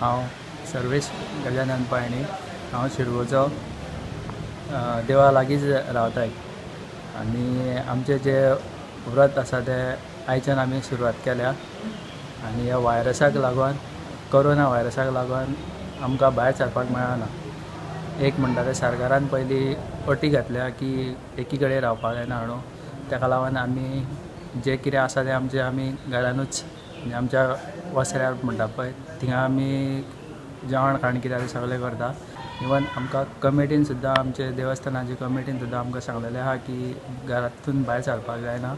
हांव सर्वेश गजानन पायणी। हांव शिरगोचो देवा लागींच रावताय आनी आमचे जे व्रत आसा ते आयच्यान आमी सुरवात केल्या। आनी ह्या वायरसाक लागून कोरोना वायरसाक लागून आमकां भायर सरपाक मेळना। एक म्हणटा ते सरकारान पयलीं अटी घातल्या की एकी कडेन रावपाक जायना म्हणून, ताका लागून आमी जे कितें आसा तें आमी घरानूच आमच्या वसऱ्यार म्हणटा पळय थिंगा आमी जेवण खाण कितें तें सगळें करता। इवन आमकां कमिटीन सुद्दां आमचे देवस्थानाचे कमिटीन सुद्दां आमकां सांगलेलें आहा की घरांतून भायर सरपाक जायना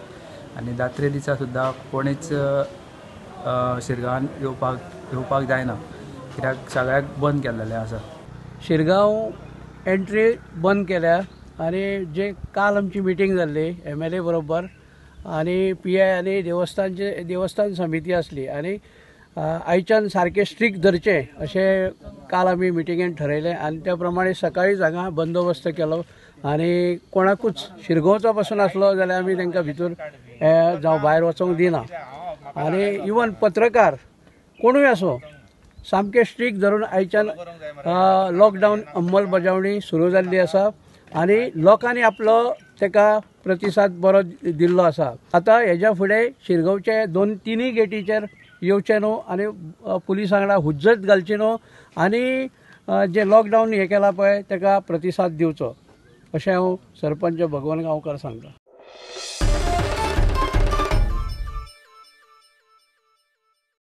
आनी जात्रे दिसा सुद्दां कोणीच शिरगांवान येवपाक जायना, कित्याक सगळ्याक बंद केल्लेलें आसा। शिरगांव एंट्री बंद केल्या आनी जे काल आमची मिटींग जाल्ली MLA बरोबर आनी PI आनी देवस्थान समिती आसली आनी आयच्यान सारकें स्ट्रिक्ट धरचें अशें काल आमी मिटिंगेन ठरयलें आनी त्या प्रमाणे सकाळींच हांगा बंदोबस्त केलो आनी कोणाकूच शिरगांवचो पासून आसलो जाल्यार आमी तांकां भितर जावं भायर वचोंक दिना। आनी इवन पत्रकार कोणूय आसूं सामकें स्ट्रिक्ट धरून आयच्यान लॉकडावन अंमलबजावणी सुरू जाल्ली आसा आनी लोकांनी आपलो ताका प्रतिसाद बरो दिल्लो आसा। आतां हेज्या फुडें शिरगांवचे 2-3 गेटीचेर येवचें न्हू आनी पुलिसां वांगडा हुज्जत घालची न्हू आनी जे लॉकडावन हें केलां पळय ताका प्रतिसाद दिवचो अशें हांव सरपंच भगवन गांवकार सांगतां।